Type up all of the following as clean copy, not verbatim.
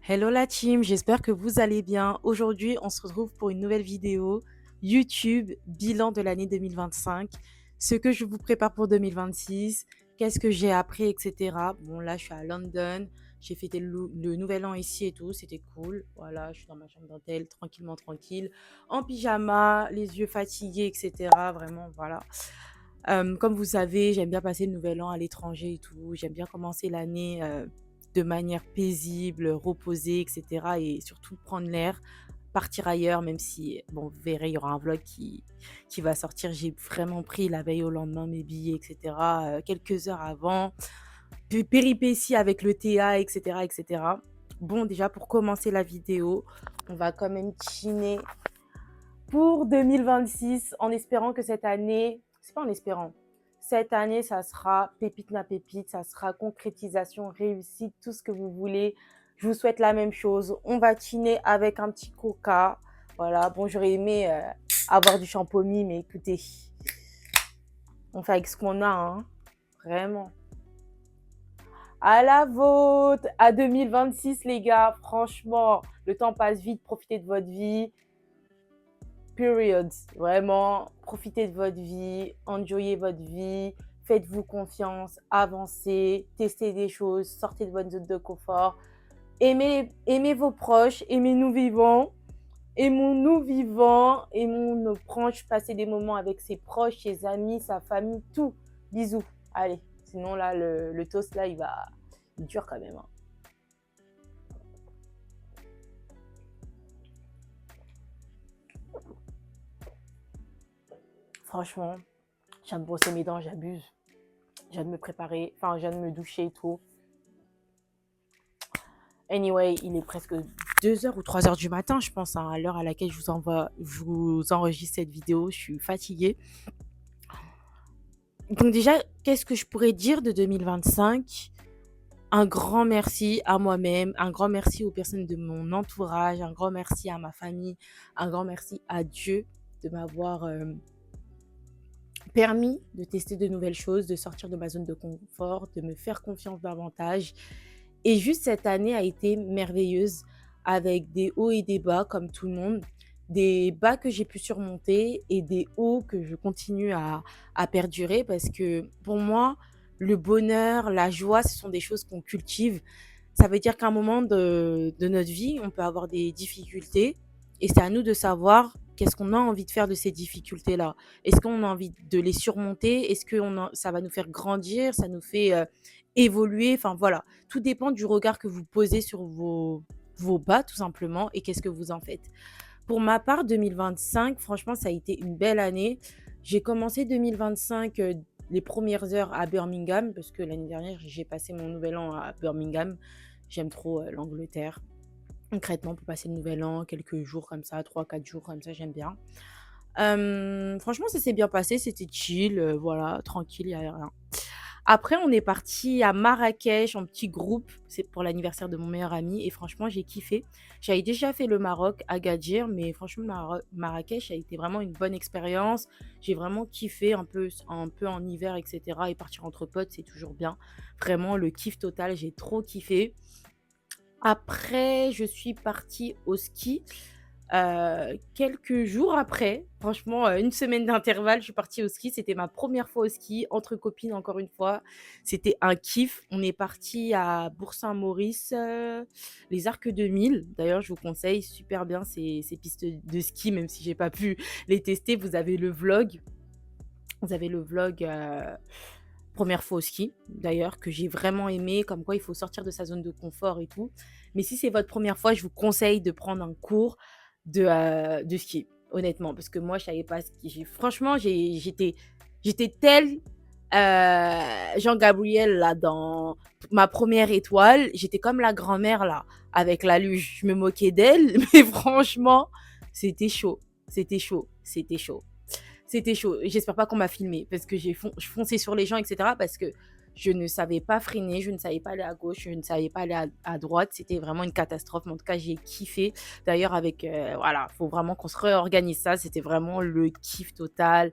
Hello la team, j'espère que vous allez bien. Aujourd'hui, on se retrouve pour une nouvelle vidéo YouTube, bilan de l'année 2025, ce que je vous prépare pour 2026, qu'est-ce que j'ai appris, etc. Bon, là, je suis à London, j'ai fêté le nouvel an ici et tout, c'était cool. Voilà, je suis dans ma chambre d'hôtel, tranquillement, tranquille, en pyjama, les yeux fatigués, etc. Vraiment, voilà. Comme vous savez, j'aime bien passer le nouvel an à l'étranger et tout. J'aime bien commencer l'année de manière paisible, reposée, etc. Et surtout prendre l'air, partir ailleurs, même si, bon, vous verrez, il y aura un vlog qui va sortir. J'ai vraiment pris la veille au lendemain mes billets, etc. Quelques heures avant. Péripéties avec le TA, etc., etc. Bon, déjà, pour commencer la vidéo, on va quand même chiner pour 2026 en espérant que cette année, c'est pas en espérant, cette année, ça sera pépite na pépite, ça sera concrétisation, réussite, tout ce que vous voulez. Je vous souhaite la même chose. On va chiner avec un petit coca. Voilà, bon, j'aurais aimé avoir du champomis, mais écoutez, on fait avec ce qu'on a, hein. Vraiment. À la vôtre, à 2026, les gars, franchement, le temps passe vite, profitez de votre vie. Period. Vraiment, profitez de votre vie, enjoyez votre vie, faites-vous confiance, avancez, testez des choses, sortez de votre zone de confort. Aimez vos proches, aimez-nous vivants, aimons-nous vivants, aimons nos proches, passez des moments avec ses proches, ses amis, sa famille, tout. Bisous. Allez, sinon là, le toast, là, il dure quand même, hein. Franchement, je viens de brosser mes dents, j'abuse. Je viens de me préparer, enfin, je viens de me doucher et tout. Anyway, il est presque 2h ou 3h du matin, je pense, hein, à l'heure à laquelle je vous enregistre cette vidéo. Je suis fatiguée. Donc déjà, qu'est-ce que je pourrais dire de 2025 ? Un grand merci à moi-même, un grand merci aux personnes de mon entourage, un grand merci à ma famille, un grand merci à Dieu de m'avoir permis de tester de nouvelles choses, de sortir de ma zone de confort, de me faire confiance davantage. Et juste cette année a été merveilleuse avec des hauts et des bas comme tout le monde, des bas que j'ai pu surmonter et des hauts que je continue à perdurer parce que pour moi, le bonheur, la joie, ce sont des choses qu'on cultive. Ça veut dire qu'à un moment de notre vie, on peut avoir des difficultés et c'est à nous de savoir qu'est-ce qu'on a envie de faire de ces difficultés-là. Est-ce qu'on a envie de les surmonter? Est-ce que ça va nous faire grandir? Ça nous fait évoluer? Enfin voilà, tout dépend du regard que vous posez sur vos bas tout simplement et qu'est-ce que vous en faites. Pour ma part, 2025, franchement, ça a été une belle année. J'ai commencé 2025 les premières heures à Birmingham parce que l'année dernière, j'ai passé mon nouvel an à Birmingham. J'aime trop l'Angleterre. Concrètement, pour passer le nouvel an, quelques jours comme ça, 3-4 jours comme ça, j'aime bien. Franchement, ça s'est bien passé, c'était chill, voilà, tranquille, il n'y a rien. Après, on est parti à Marrakech en petit groupe. C'est pour l'anniversaire de mon meilleur ami. Et franchement, j'ai kiffé. J'avais déjà fait le Maroc, Agadir. Mais franchement, Marrakech a été vraiment une bonne expérience. J'ai vraiment kiffé un peu en hiver, etc. Et partir entre potes, c'est toujours bien. Vraiment, le kiff total. J'ai trop kiffé. Après, je suis partie au ski. Quelques jours après, franchement, une semaine d'intervalle, je suis partie au ski. C'était ma première fois au ski, entre copines encore une fois. C'était un kiff. On est parti à Bourg-Saint-Maurice, les Arcs de Mille. D'ailleurs, je vous conseille super bien ces pistes de ski, même si j'ai pas pu les tester. Vous avez le vlog. Vous avez le vlog première fois au ski, d'ailleurs, que j'ai vraiment aimé, comme quoi il faut sortir de sa zone de confort et tout. Mais si c'est votre première fois, je vous conseille de prendre un cours de ski, honnêtement, parce que moi, je savais pas ski. Franchement, j'étais telle Jean-Gabriel, là, dans ma première étoile. J'étais comme la grand-mère, là, avec la luge. Je me moquais d'elle, mais franchement, c'était chaud. C'était chaud. C'était chaud. C'était chaud. J'espère pas qu'on m'a filmé parce que je fonçais sur les gens, etc. Parce que je ne savais pas freiner, je ne savais pas aller à gauche, je ne savais pas aller à droite. C'était vraiment une catastrophe. Mais en tout cas, j'ai kiffé. D'ailleurs, avec, voilà, faut vraiment qu'on se réorganise ça. C'était vraiment le kiff total.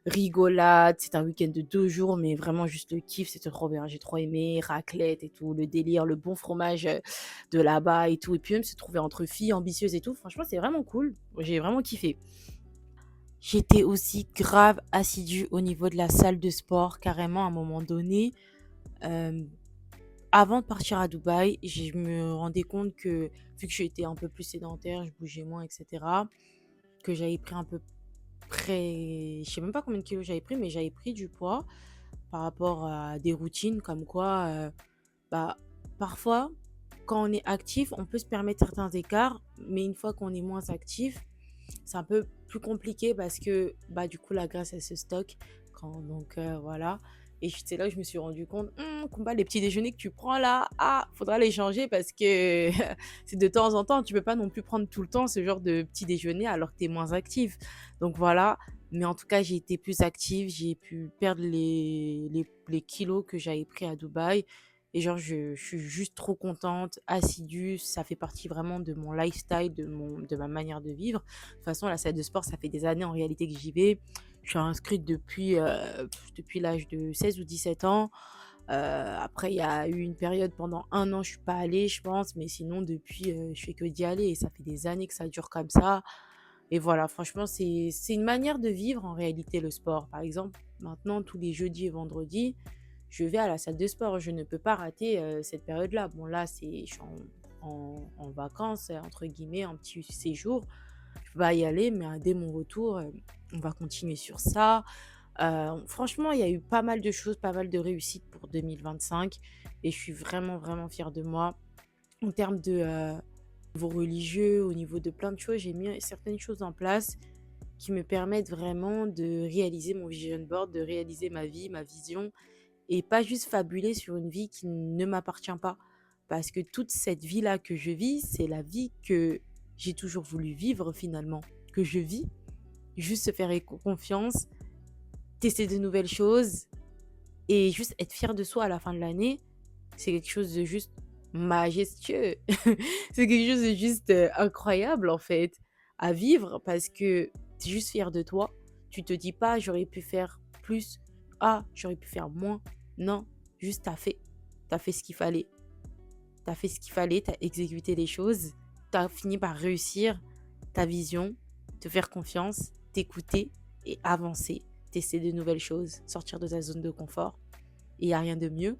rigolade. C'était un week-end de 2 jours, mais vraiment juste le kiff, c'était trop bien. J'ai trop aimé, raclette et tout, le délire, le bon fromage, de là-bas et tout et puis même se trouver entre filles ambitieuses et tout, franchement, c'est vraiment cool. J'ai vraiment kiffé. J'étais aussi grave assidue au niveau de la salle de sport, carrément à un moment donné, hem, avant de partir à Dubaï, je me rendais compte que, vu que j'étais un peu plus sédentaire, je bougeais moins et cetera, que j'avais pris un peu près je sais même pas combien de kilos j'avais pris, mais j'avais pris du poids par rapport à des routines comme quoi, bah, parfois, quand on est actif, on peut se permettre certains écarts, mais une fois qu'on est moins actif, c'est un peu plus compliqué parce que, bah, du coup, la graisse, elle se stocke donc voilà et c'est là que je me suis rendu compte: Combat, les petits déjeuners que tu prends là, ah, faudra les changer parce que c'est de temps en temps. Tu peux pas non plus prendre tout le temps ce genre de petit déjeuner alors que tu es moins active». Donc voilà, mais en tout cas, j'ai été plus active, j'ai pu perdre les kilos que j'avais pris à Dubaï et genre je suis juste trop contente, assidue, ça fait partie vraiment de mon lifestyle, de ma manière de vivre. De toute façon, la salle de sport, ça fait des années en réalité que j'y vais. Je suis inscrite depuis l'âge de 16 ou 17 ans. Après, il y a eu une période pendant 1 an, je suis pas allée, je pense, mais sinon, depuis, je fais que d'y aller et ça fait des années que ça dure comme ça. Et voilà, franchement, c'est une manière de vivre en réalité le sport. Par exemple, maintenant, tous les jeudis et vendredis, je vais à la salle de sport. Je ne peux pas rater cette période-là. Bon, là, je suis en vacances, entre guillemets, en petit séjour. Je peux pas y aller, mais dès mon retour, on va continuer sur ça. Franchement, il y a eu pas mal de choses, pas mal de réussites pour 2025 et je suis vraiment, vraiment fière de moi. En termes de niveau religieux, au niveau de plein de choses, j'ai mis certaines choses en place qui me permettent vraiment de réaliser mon vision board, de réaliser ma vie, ma vision et pas juste fabuler sur une vie qui ne m'appartient pas. Parce que toute cette vie-là que je vis, c'est la vie que j'ai toujours voulu vivre finalement, que je vis. Juste se faire confiance, tester de nouvelles choses et juste être fier de soi à la fin de l'année, c'est quelque chose de juste majestueux. C'est quelque chose de juste incroyable en fait à vivre parce que tu es juste fier de toi. Tu te dis pas j'aurais pu faire plus, ah j'aurais pu faire moins. Non, juste t'as fait. T'as fait ce qu'il fallait. T'as fait ce qu'il fallait, t'as exécuté les choses, t'as fini par réussir ta vision, te faire confiance, t'écouter et avancer, tester de nouvelles choses, sortir de ta zone de confort. Et il n'y a rien de mieux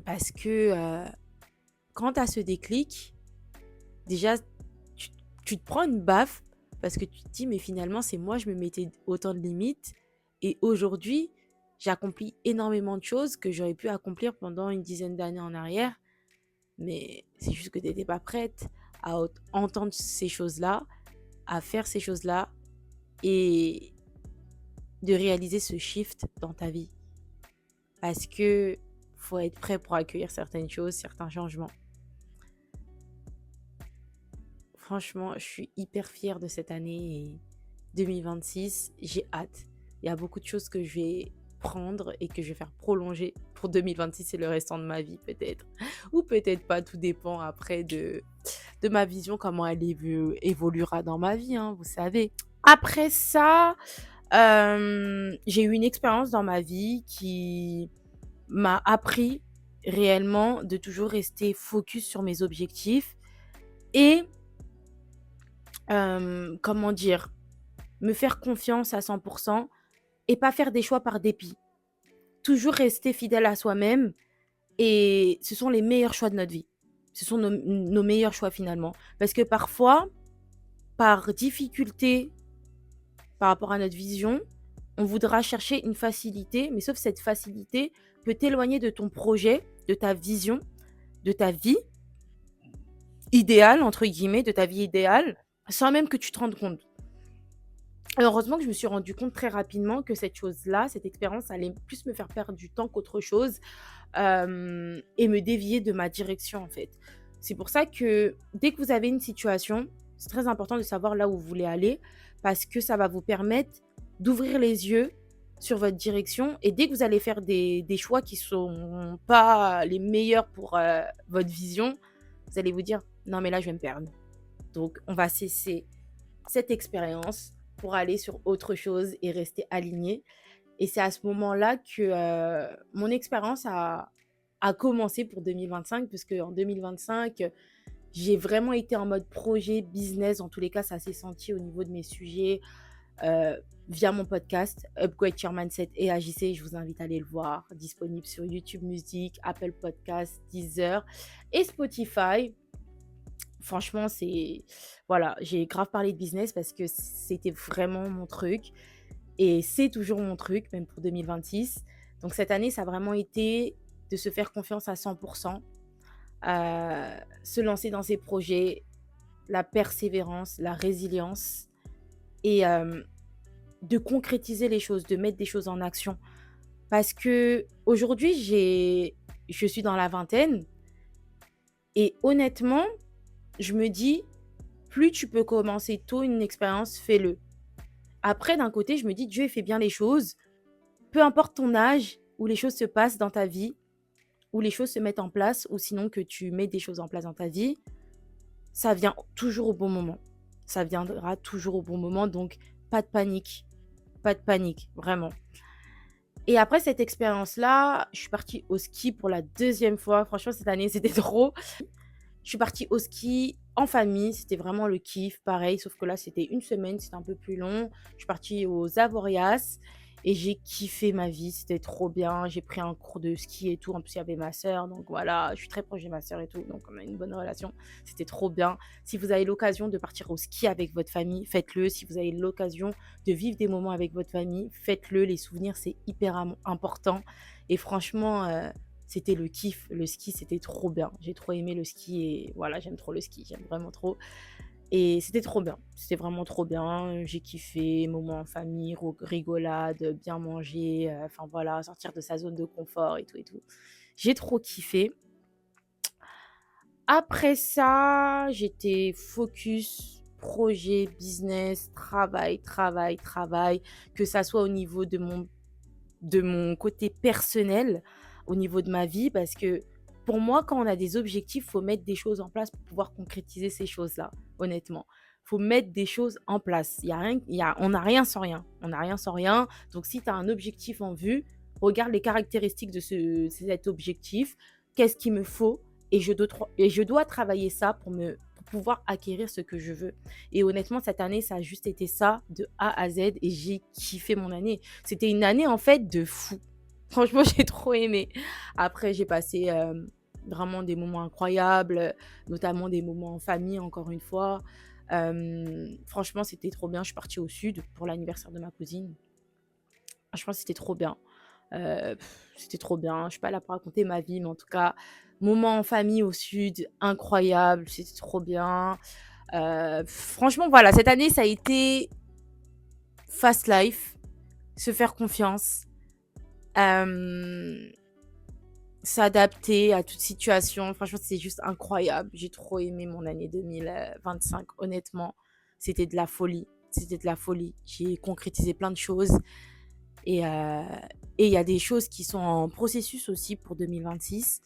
parce que quand tu as ce déclic, déjà, tu, tu te prends une baffe parce que tu te dis, mais finalement, c'est moi, je me mettais autant de limites. Et aujourd'hui, j'accomplis énormément de choses que j'aurais pu accomplir pendant une dizaine d'années en arrière. Mais c'est juste que tu n'étais pas prête à entendre ces choses-là, à faire ces choses-là et de réaliser ce shift dans ta vie. Parce que faut être prêt pour accueillir certaines choses, certains changements. Franchement, je suis hyper fière de cette année 2026. J'ai hâte. Il y a beaucoup de choses que je vais prendre et que je vais faire prolonger pour 2026 et le restant de ma vie peut-être. Ou peut-être pas, tout dépend après de ma vision, comment elle évoluera dans ma vie, hein, vous savez. Après ça, j'ai eu une expérience dans ma vie qui m'a appris réellement de toujours rester focus sur mes objectifs et comment dire? Me faire confiance à 100% et pas faire des choix par dépit. Toujours rester fidèle à soi-même et ce sont les meilleurs choix de notre vie. Ce sont nos meilleurs choix finalement. Parce que parfois, par difficulté par rapport à notre vision, on voudra chercher une facilité, mais sauf cette facilité peut t'éloigner de ton projet, de ta vision, de ta vie idéale, entre guillemets, de ta vie idéale, sans même que tu te rendes compte. Heureusement que je me suis rendu compte très rapidement que cette chose-là, cette expérience allait plus me faire perdre du temps qu'autre chose et me dévier de ma direction en fait. C'est pour ça que dès que vous avez une situation, c'est très important de savoir là où vous voulez aller parce que ça va vous permettre d'ouvrir les yeux sur votre direction et dès que vous allez faire des choix qui ne sont pas les meilleurs pour votre vision, vous allez vous dire non mais là je vais me perdre. Donc on va cesser cette expérience pour aller sur autre chose et rester alignée. Et c'est à ce moment-là que mon expérience a commencé pour 2025, puisque en 2025, j'ai vraiment été en mode projet, business. En tous les cas, ça s'est senti au niveau de mes sujets euh, via mon podcast Upgrade Your Mindset et agissez. Je vous invite à aller le voir. Disponible sur YouTube Music, Apple Podcasts, Deezer et Spotify. Franchement, voilà, j'ai grave parlé de business parce que c'était vraiment mon truc et c'est toujours mon truc, même pour 2026. Donc cette année, ça a vraiment été de se faire confiance à 100%, se lancer dans ses projets, la persévérance, la résilience et de concrétiser les choses, de mettre des choses en action. Parce que aujourd'hui, je suis dans la vingtaine et honnêtement, je me dis, plus tu peux commencer tôt une expérience, fais-le. Après, d'un côté, je me dis, Dieu fait bien les choses. Peu importe ton âge, où les choses se passent dans ta vie, où les choses se mettent en place, ou sinon que tu mets des choses en place dans ta vie, ça vient toujours au bon moment. Ça viendra toujours au bon moment, donc pas de panique. Pas de panique, vraiment. Et après cette expérience-là, je suis partie au ski pour la deuxième fois. Franchement, cette année, c'était trop. Je suis partie au ski en famille, c'était vraiment le kiff, pareil, sauf que là, c'était une semaine, c'était un peu plus long. Je suis partie aux Avoriaz et j'ai kiffé ma vie, c'était trop bien. J'ai pris un cours de ski et tout. En plus, il y avait ma sœur, donc voilà, je suis très proche de ma sœur et tout, donc on a une bonne relation. C'était trop bien. Si vous avez l'occasion de partir au ski avec votre famille, faites-le. Si vous avez l'occasion de vivre des moments avec votre famille, faites-le. Les souvenirs, c'est hyper important. Et franchement, c'était le kiff. Le ski, c'était trop bien. J'ai trop aimé le ski et voilà, j'aime trop le ski. J'aime vraiment trop. Et c'était trop bien. C'était vraiment trop bien. J'ai kiffé, moments en famille, rigolade, bien manger. Enfin voilà, sortir de sa zone de confort et tout et tout. J'ai trop kiffé. Après ça, j'étais focus projet, business, travail, travail, travail. Que ça soit au niveau de mon côté personnel, au niveau de ma vie, parce que pour moi, quand on a des objectifs, il faut mettre des choses en place pour pouvoir concrétiser ces choses-là, honnêtement. Il faut mettre des choses en place. Il y a rien, on n'a rien sans rien. On n'a rien sans rien. Donc, si tu as un objectif en vue, regarde les caractéristiques de cet objectif. Qu'est-ce qu'il me faut et je dois travailler ça pour pouvoir acquérir ce que je veux. Et honnêtement, cette année, ça a juste été ça de A à Z et j'ai kiffé mon année. C'était une année en fait de fou. Franchement, j'ai trop aimé. Après, j'ai passé vraiment des moments incroyables, notamment des moments en famille, encore une fois. Franchement, c'était trop bien. Je suis partie au sud pour l'anniversaire de ma cousine. Franchement, c'était trop bien. C'était trop bien. Je ne suis pas là pour raconter ma vie, mais en tout cas, moment en famille au sud, incroyable. C'était trop bien. Franchement, voilà, cette année, ça a été fast life, se faire confiance, euh, s'adapter à toute situation. Franchement, c'est juste incroyable. J'ai trop aimé mon année 2025, honnêtement. C'était de la folie. C'était de la folie. J'ai concrétisé plein de choses. Et il y a des choses qui sont en processus aussi pour 2026.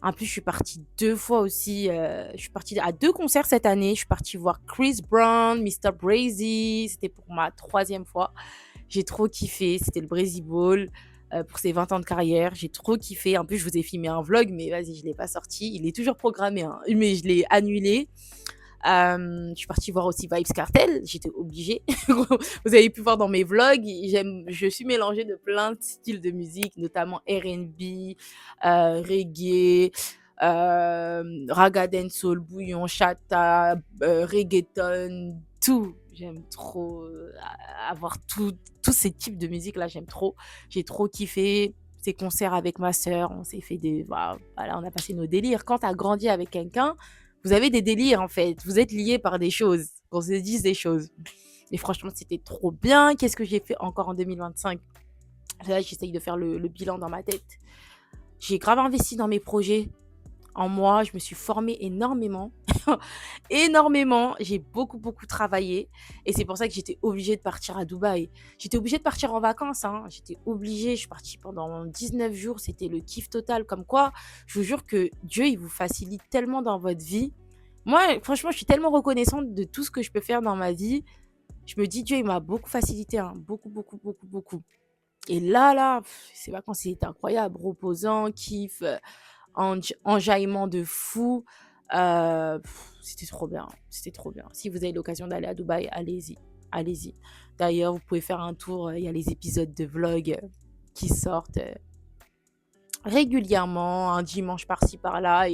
En plus, je suis partie 2 fois aussi. Je suis partie à 2 concerts cette année. Je suis partie voir Chris Brown, Mr. Brazy. C'était pour ma 3e fois. J'ai trop kiffé. C'était le Brazy Ball pour ses 20 ans de carrière. J'ai trop kiffé. En plus, je vous ai filmé un vlog, mais vas-y, je ne l'ai pas sorti. Il est toujours programmé, hein, mais je l'ai annulé. Je suis partie voir aussi Vibes Cartel, j'étais obligée. Vous avez pu voir dans mes vlogs, je suis mélangée de plein de styles de musique, notamment R&B, reggae, raga dancehall, bouillon, chata, reggaeton, tout. J'aime trop avoir tous ces types de musique là, j'aime trop. J'ai trop kiffé ces concerts avec ma sœur, on s'est fait voilà, on a passé nos délires. Quand tu as grandi avec quelqu'un, vous avez des délires en fait, vous êtes liés par des choses, qu'on se dise des choses. Et franchement, c'était trop bien. Qu'est-ce que j'ai fait encore en 2025? Là, j'essaye de faire le bilan dans ma tête. J'ai grave investi dans mes projets. En moi, je me suis formée énormément. Énormément. J'ai beaucoup, beaucoup travaillé. Et c'est pour ça que j'étais obligée de partir à Dubaï. J'étais obligée de partir en vacances. J'étais obligée. Je suis partie pendant 19 jours. C'était le kiff total. Comme quoi, je vous jure que Dieu, il vous facilite tellement dans votre vie. Moi, franchement, je suis tellement reconnaissante de tout ce que je peux faire dans ma vie. Je me dis: «Dieu, il m'a beaucoup facilité, hein, beaucoup, beaucoup, beaucoup, beaucoup». Et là, ces vacances, c'était incroyable, reposant, kiff, enjaillement de fou. C'était trop bien, c'était trop bien. Si vous avez l'occasion d'aller à Dubaï, allez-y, allez-y. D'ailleurs, vous pouvez faire un tour, il y a les épisodes de vlog, qui sortent, régulièrement, un dimanche par-ci par-là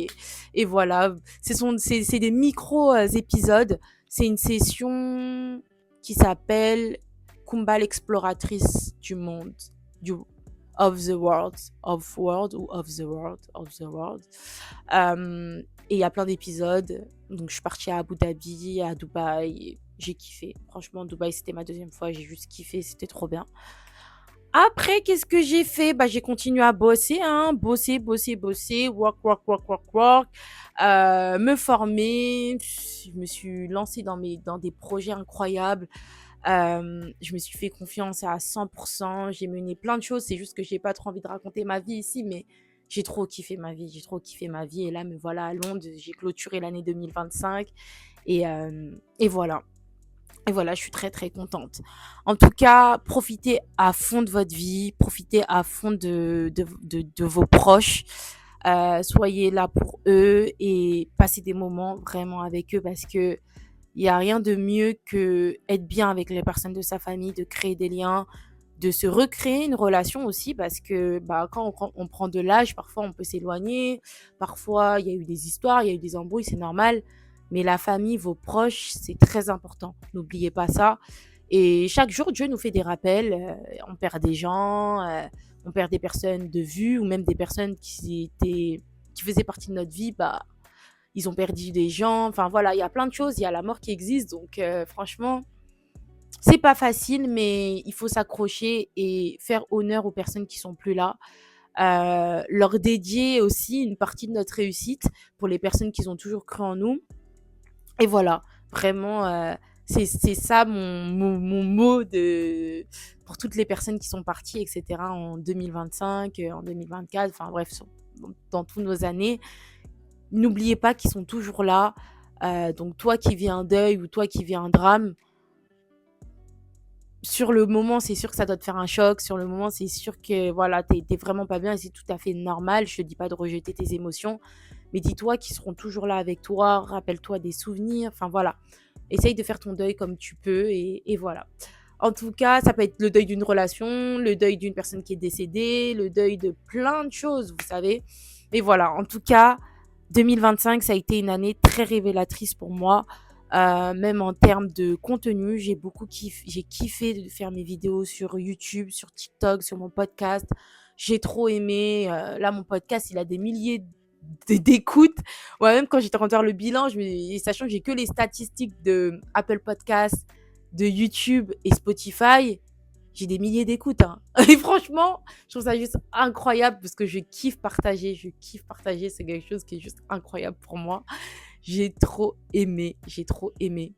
et voilà. C'est des micros, épisodes. C'est une session qui s'appelle Kumba l'exploratrice du monde, du of the world, of the world, of the world. Et il y a plein d'épisodes. Donc je suis partie à Abu Dhabi, à Dubaï, j'ai kiffé. Franchement, Dubaï, c'était ma deuxième fois, j'ai juste kiffé, c'était trop bien. Après, qu'est-ce que j'ai fait? Bah, j'ai continué à bosser, hein, bosser, bosser, bosser, work, work, work, work, work, me former. Je me suis lancée dans des projets incroyables. Je me suis fait confiance à 100%. J'ai mené plein de choses. C'est juste que j'ai pas trop envie de raconter ma vie ici, mais j'ai trop kiffé ma vie. J'ai trop kiffé ma vie. Et là, me voilà à Londres. J'ai clôturé l'année 2025. Et voilà. Et voilà, je suis très, très contente. En tout cas, profitez à fond de votre vie, profitez à fond de vos proches. Soyez là pour eux et passez des moments vraiment avec eux parce que il y a rien de mieux que être bien avec les personnes de sa famille, de créer des liens, de se recréer une relation aussi parce que bah, quand on prend de l'âge, parfois on peut s'éloigner, parfois il y a eu des histoires, il y a eu des embrouilles, c'est normal. Mais la famille, vos proches, c'est très important. N'oubliez pas ça. Et chaque jour, Dieu nous fait des rappels. On perd des gens, on perd des personnes de vue ou même des personnes qui faisaient partie de notre vie. Bah, ils ont perdu des gens. Enfin voilà, il y a plein de choses. Il y a la mort qui existe. Donc franchement, c'est pas facile, mais il faut s'accrocher et faire honneur aux personnes qui sont plus là. Leur dédier aussi une partie de notre réussite pour les personnes qui ont toujours cru en nous. Et voilà, vraiment, c'est ça mon mot pour toutes les personnes qui sont parties, et cetera, en 2025, en 2024, enfin bref, dans toutes nos années. N'oubliez pas qu'ils sont toujours là. Donc toi qui vis un deuil ou toi qui vis un drame, sur le moment, c'est sûr que ça doit te faire un choc. Sur le moment, c'est sûr que voilà, t'es vraiment pas bien et c'est tout à fait normal. Je te dis pas de rejeter tes émotions, mais dis-toi qu'ils seront toujours là avec toi. Rappelle-toi des souvenirs. Enfin voilà, essaye de faire ton deuil comme tu peux et voilà. En tout cas, ça peut être le deuil d'une relation, le deuil d'une personne qui est décédée, le deuil de plein de choses, vous savez. Et voilà, en tout cas, 2025, ça a été une année très révélatrice pour moi. Même en termes de contenu, j'ai kiffé de faire mes vidéos sur YouTube, sur TikTok, sur mon podcast. J'ai trop aimé. Là, mon podcast, il a des milliers d'écoutes. Ouais, même quand j'étais en train de faire le bilan, sachant que j'ai que les statistiques de Apple Podcast, de YouTube et Spotify, j'ai des milliers d'écoutes, hein. Et franchement, je trouve ça juste incroyable parce que je kiffe partager. Je kiffe partager. C'est quelque chose qui est juste incroyable pour moi. J'ai trop aimé. J'ai trop aimé.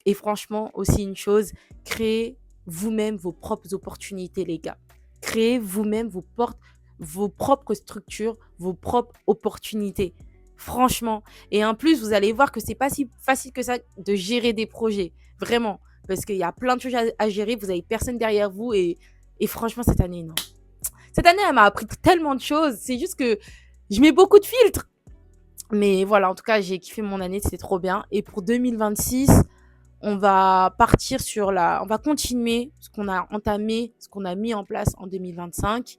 Et franchement, aussi une chose, créez vous-même vos propres opportunités, les gars. Créez vous-même vos propres structures, vos propres opportunités. Franchement. Et en plus, vous allez voir que c'est pas si facile que ça de gérer des projets. Vraiment. Parce qu'il y a plein de choses à gérer. Vous avez personne derrière vous. Et franchement, cette année, non. Cette année, elle m'a appris tellement de choses. C'est juste que je mets beaucoup de filtres. Mais voilà, en tout cas, j'ai kiffé mon année. C'était trop bien. Et pour 2026, on va partir on va continuer ce qu'on a entamé, ce qu'on a mis en place en 2025.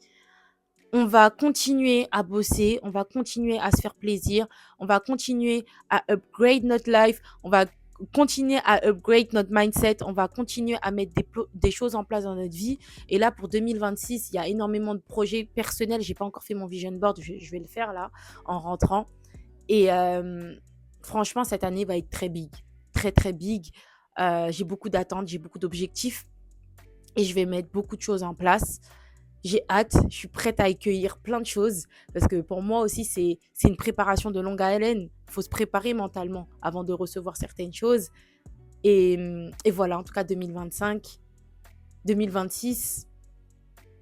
On va continuer à bosser, on va continuer à se faire plaisir, on va continuer à upgrade notre life, on va continuer à upgrade notre mindset, on va continuer à mettre des choses en place dans notre vie. Et là, pour 2026, il y a énormément de projets personnels. J'ai pas encore fait mon vision board, je vais le faire là, en rentrant. Et franchement, cette année va être très big, très très big. J'ai beaucoup d'attentes, j'ai beaucoup d'objectifs et je vais mettre beaucoup de choses en place. J'ai hâte, je suis prête à accueillir plein de choses parce que pour moi aussi, c'est une préparation de longue haleine. Il faut se préparer mentalement avant de recevoir certaines choses. Et voilà, en tout cas, 2025, 2026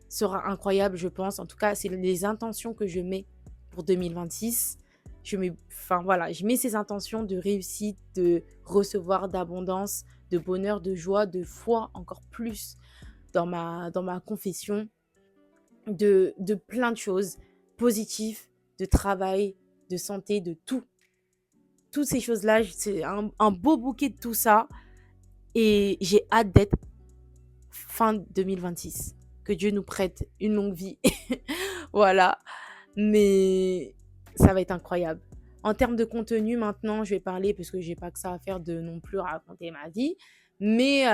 sera incroyable, je pense. En tout cas, c'est les intentions que je mets pour 2026. Enfin voilà, je mets ces intentions de réussite, de recevoir, d'abondance, de bonheur, de joie, de foi encore plus dans ma confession, de plein de choses positives, de travail, de santé, de tout. Toutes ces choses-là, c'est un beau bouquet de tout ça et j'ai hâte d'être fin 2026. Que Dieu nous prête une longue vie. Voilà. Mais ça va être incroyable. En termes de contenu, maintenant, je vais parler, parce que j'ai pas que ça à faire de non plus raconter ma vie. Mais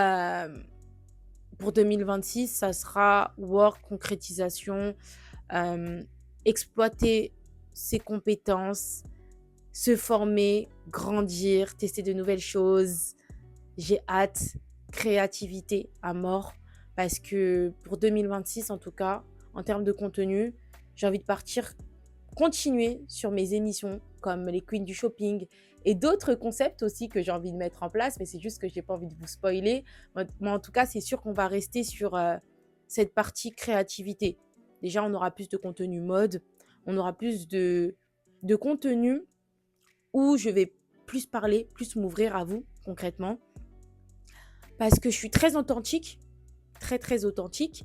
pour 2026, ça sera work, concrétisation, euh, exploiter ses compétences, se former, grandir, tester de nouvelles choses. J'ai hâte, créativité à mort, parce que pour 2026, en tout cas, en termes de contenu, j'ai envie de partir, continuer sur mes émissions comme les Queens du shopping et d'autres concepts aussi que j'ai envie de mettre en place, mais c'est juste que j'ai pas envie de vous spoiler. Mais en tout cas, c'est sûr qu'on va rester sur cette partie créativité. Déjà, on aura plus de contenu mode, on aura plus de contenu où je vais plus parler, plus m'ouvrir à vous concrètement, parce que je suis très authentique, très très authentique,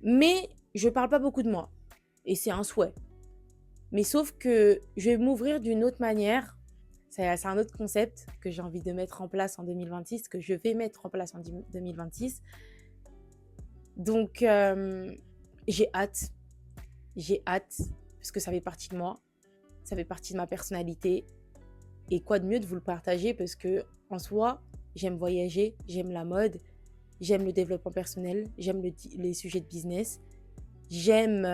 mais je parle pas beaucoup de moi et c'est un souhait. Mais sauf que je vais m'ouvrir d'une autre manière. C'est un autre concept que j'ai envie de mettre en place en 2026, que je vais mettre en place en 2026. Donc, j'ai hâte. J'ai hâte, parce que ça fait partie de moi. Ça fait partie de ma personnalité. Et quoi de mieux de vous le partager, parce que en soi, j'aime voyager, j'aime la mode, j'aime le développement personnel, j'aime les sujets de business, j'aime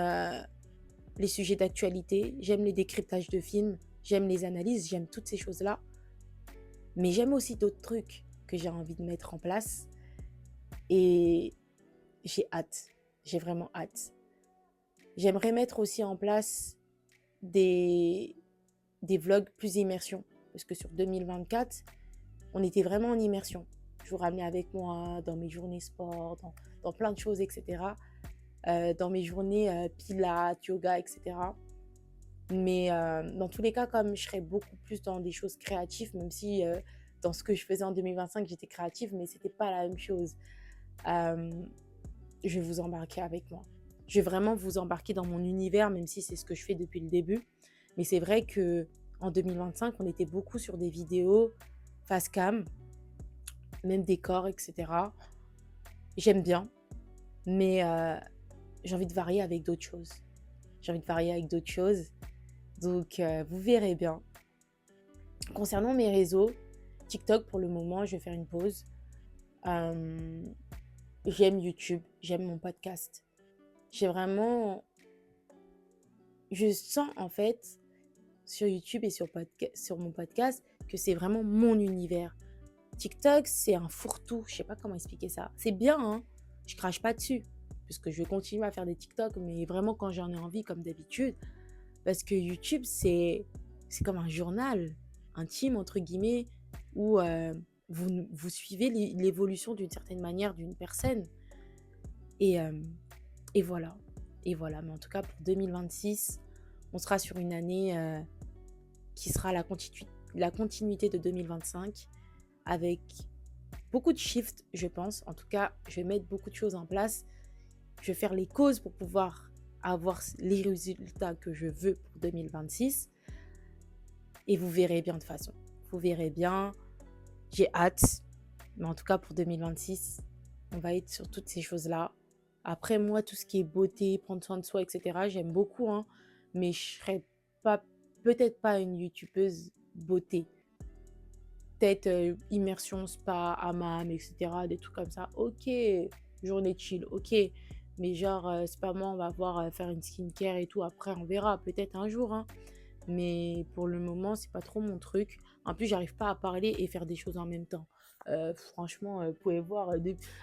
les sujets d'actualité, j'aime les décryptages de films, j'aime les analyses, j'aime toutes ces choses-là. Mais j'aime aussi d'autres trucs que j'ai envie de mettre en place. Et j'ai hâte, j'ai vraiment hâte. J'aimerais mettre aussi en place des vlogs plus immersion. Parce que sur 2024, on était vraiment en immersion. Je vous ramenais avec moi dans mes journées sport, dans plein de choses, etc. Dans mes journées pilates, yoga, etc. Mais dans tous les cas, comme je serais beaucoup plus dans des choses créatives, même si dans ce que je faisais en 2025, j'étais créative, mais c'était pas la même chose. Je vais vous embarquer avec moi. Je vais vraiment vous embarquer dans mon univers, même si c'est ce que je fais depuis le début. Mais c'est vrai que en 2025, on était beaucoup sur des vidéos face cam, même décor, etc. J'aime bien, mais j'ai envie de varier avec d'autres choses. Donc, vous verrez bien. Concernant mes réseaux, TikTok, pour le moment, je vais faire une pause. J'aime YouTube, j'aime mon podcast. Je sens en fait sur YouTube et sur mon podcast que c'est vraiment mon univers. TikTok, c'est un fourre-tout. Je sais pas comment expliquer ça. C'est bien, hein. Je crache pas dessus. Puisque je vais continuer à faire des TikTok, mais vraiment quand j'en ai envie, comme d'habitude. Parce que YouTube, c'est comme un journal intime, entre guillemets, où vous suivez l'évolution d'une certaine manière d'une personne. Et, et voilà. Et voilà. Mais en tout cas, pour 2026, on sera sur une année qui sera la continuité de 2025, avec beaucoup de shifts, je pense. En tout cas, je vais mettre beaucoup de choses en place. Je vais faire les causes pour pouvoir avoir les résultats que je veux pour 2026. Et vous verrez bien de toute façon. Vous verrez bien. J'ai hâte. Mais en tout cas, pour 2026, on va être sur toutes ces choses-là. Après, moi, tout ce qui est beauté, prendre soin de soi, etc., j'aime beaucoup. Hein, mais je ne serais peut-être pas une youtubeuse beauté. Peut-être immersion, spa, hammam, etc., des trucs comme ça. Ok, journée chill, ok. Mais genre, c'est pas moi, on va voir faire une skincare et tout. Après, on verra, peut-être un jour. Hein. Mais pour le moment, c'est pas trop mon truc. En plus, j'arrive pas à parler et faire des choses en même temps. Franchement, vous pouvez voir.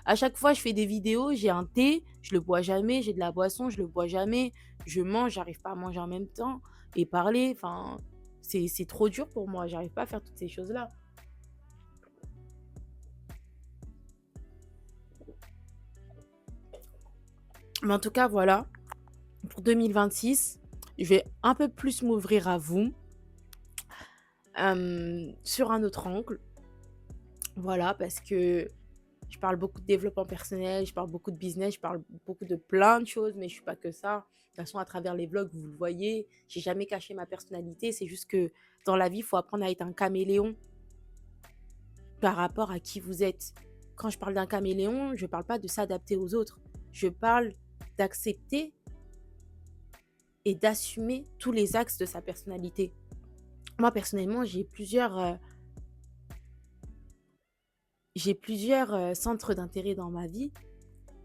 À chaque fois, je fais des vidéos, j'ai un thé, je le bois jamais. J'ai de la boisson, je le bois jamais. Je mange, j'arrive pas à manger en même temps et parler. Enfin, c'est trop dur pour moi. J'arrive pas à faire toutes ces choses-là. Mais en tout cas, voilà. Pour 2026, je vais un peu plus m'ouvrir à vous sur un autre angle. Voilà, parce que je parle beaucoup de développement personnel, je parle beaucoup de business, je parle beaucoup de plein de choses, mais je suis pas que ça. De toute façon, à travers les vlogs, vous le voyez, j'ai jamais caché ma personnalité. C'est juste que dans la vie, il faut apprendre à être un caméléon par rapport à qui vous êtes. Quand je parle d'un caméléon, je ne parle pas de s'adapter aux autres. Je parle d'accepter et d'assumer tous les axes de sa personnalité. Moi, personnellement, j'ai plusieurs centres d'intérêt dans ma vie.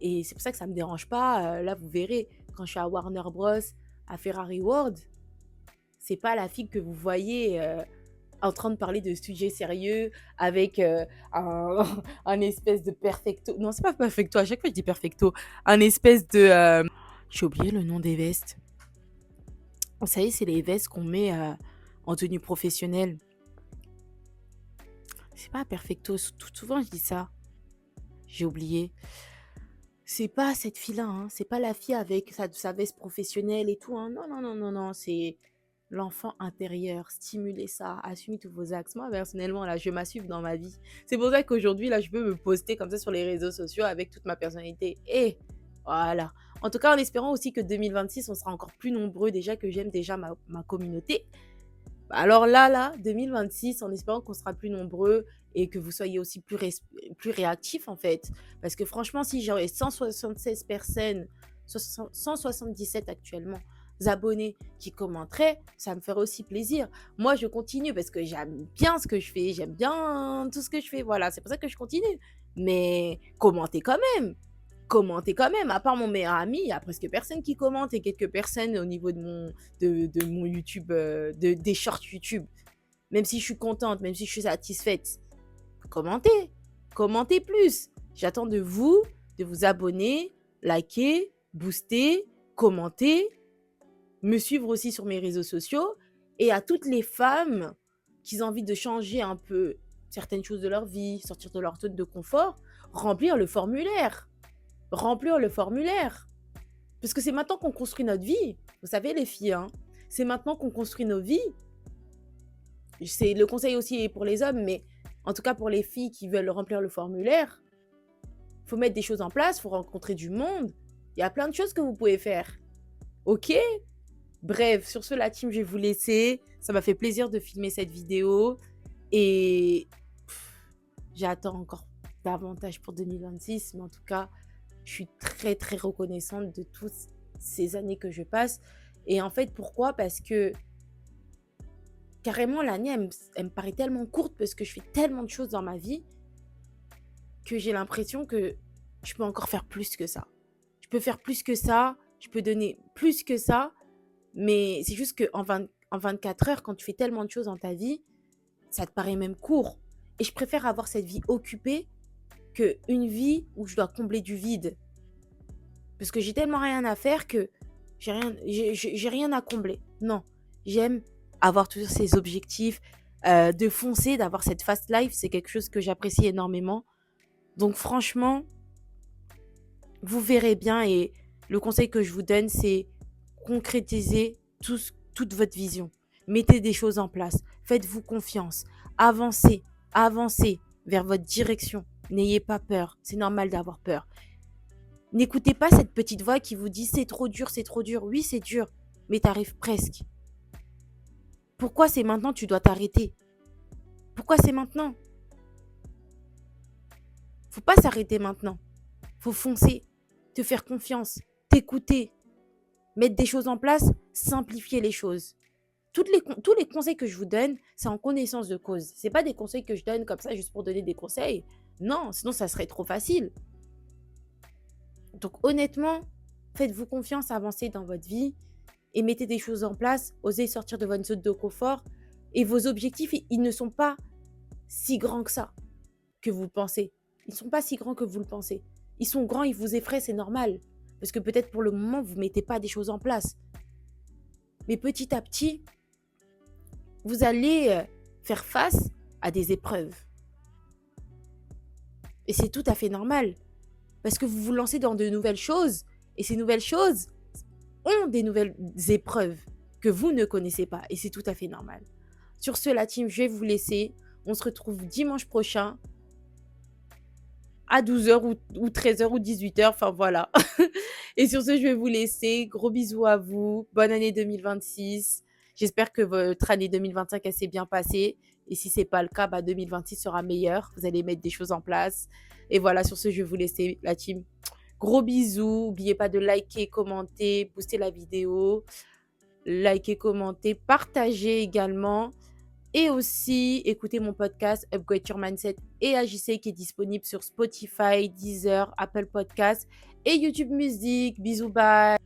Et c'est pour ça que ça ne me dérange pas. Là, vous verrez, quand je suis à Warner Bros, à Ferrari World, c'est pas la fille que vous voyez en train de parler de sujets sérieux avec un, un espèce de perfecto. Non, c'est pas perfecto, à chaque fois je dis perfecto. Un espèce de. J'ai oublié le nom des vestes. Vous savez, c'est les vestes qu'on met en tenue professionnelle. C'est pas perfecto, tout souvent je dis ça. J'ai oublié. C'est pas cette fille-là, hein. C'est pas la fille avec sa veste professionnelle et tout, hein. Non, non, non, non, non. C'est l'enfant intérieur. Stimulez ça, assumez tous vos axes. Moi, personnellement, là, je m'assume dans ma vie. C'est pour ça qu'aujourd'hui, là, je peux me poster comme ça sur les réseaux sociaux avec toute ma personnalité. Et voilà. En tout cas, en espérant aussi que 2026, on sera encore plus nombreux. Déjà que j'aime déjà ma communauté. Alors là, 2026, en espérant qu'on sera plus nombreux et que vous soyez aussi plus réactifs, en fait. Parce que franchement, si j'aurais 176 personnes, 177 actuellement, abonnés qui commenteraient, ça me ferait aussi plaisir. Moi, je continue parce que j'aime bien ce que je fais, j'aime bien tout ce que je fais. Voilà, c'est pour ça que je continue. Mais commentez quand même. À part mon meilleur ami, il y a presque personne qui commente et quelques personnes au niveau de mon YouTube, des shorts YouTube. Même si je suis contente, même si je suis satisfaite, commentez. Commentez plus. J'attends de vous abonner, liker, booster, commenter, me suivre aussi sur mes réseaux sociaux. Et à toutes les femmes qui ont envie de changer un peu certaines choses de leur vie, sortir de leur zone de confort, remplir le formulaire. Remplir le formulaire. Parce que c'est maintenant qu'on construit notre vie. Vous savez, les filles, hein, c'est maintenant qu'on construit nos vies. C'est le conseil aussi pour les hommes, mais en tout cas pour les filles qui veulent remplir le formulaire, il faut mettre des choses en place, il faut rencontrer du monde. Il y a plein de choses que vous pouvez faire. Ok? Bref, sur ce, la team, je vais vous laisser. Ça m'a fait plaisir de filmer cette vidéo. Et j'attends encore davantage pour 2026. Mais en tout cas, je suis très, très reconnaissante de toutes ces années que je passe. Et en fait, pourquoi? Parce que carrément, l'année, elle me paraît tellement courte parce que je fais tellement de choses dans ma vie que j'ai l'impression que je peux encore faire plus que ça. Je peux faire plus que ça, je peux donner plus que ça, mais c'est juste qu'en 24 heures, quand tu fais tellement de choses dans ta vie, ça te paraît même court. Et je préfère avoir cette vie occupée qu'une vie où je dois combler du vide. Parce que j'ai tellement rien à faire que j'ai rien à combler. Non, j'aime avoir toujours ces objectifs, de foncer, d'avoir cette fast life, c'est quelque chose que j'apprécie énormément. Donc franchement, vous verrez bien et le conseil que je vous donne, c'est concrétiser toute votre vision. Mettez des choses en place, faites-vous confiance, avancez, avancez vers votre direction. N'ayez pas peur, c'est normal d'avoir peur. N'écoutez pas cette petite voix qui vous dit c'est trop dur, c'est trop dur. Oui, c'est dur, mais t'arrives presque. Pourquoi c'est maintenant tu dois t'arrêter? Pourquoi c'est maintenant? Faut pas s'arrêter maintenant. Faut foncer, te faire confiance, t'écouter, mettre des choses en place, simplifier les choses. Tous les conseils que je vous donne, c'est en connaissance de cause. C'est pas des conseils que je donne comme ça juste pour donner des conseils. Non, sinon ça serait trop facile. Donc honnêtement, faites-vous confiance, avancez dans votre vie et mettez des choses en place, osez sortir de votre zone de confort. Et vos objectifs, ils ne sont pas si grands que ça, que vous le pensez. Ils ne sont pas si grands que vous le pensez. Ils sont grands, ils vous effraient, c'est normal. Parce que peut-être pour le moment, vous ne mettez pas des choses en place. Mais petit à petit, vous allez faire face à des épreuves. Et c'est tout à fait normal. Parce que vous vous lancez dans de nouvelles choses. Et ces nouvelles choses ont des nouvelles épreuves que vous ne connaissez pas. Et c'est tout à fait normal. Sur ce, la team, je vais vous laisser. On se retrouve dimanche prochain à 12 heures ou 13 heures ou 18 heures, enfin voilà. Et sur ce, je vais vous laisser. Gros bisous à vous. Bonne année 2026. J'espère que votre année 2025 elle s'est bien passée. Et si c'est pas le cas, bah 2026 sera meilleur. Vous allez mettre des choses en place. Et voilà, sur ce, je vais vous laisser la team. Gros bisous. N'oubliez pas de liker, commenter, booster la vidéo. Liker, commenter, partager également. Et aussi, écoutez mon podcast Upgrade Your Mindset et Agissez qui est disponible sur Spotify, Deezer, Apple Podcasts et YouTube Music. Bisous, bye.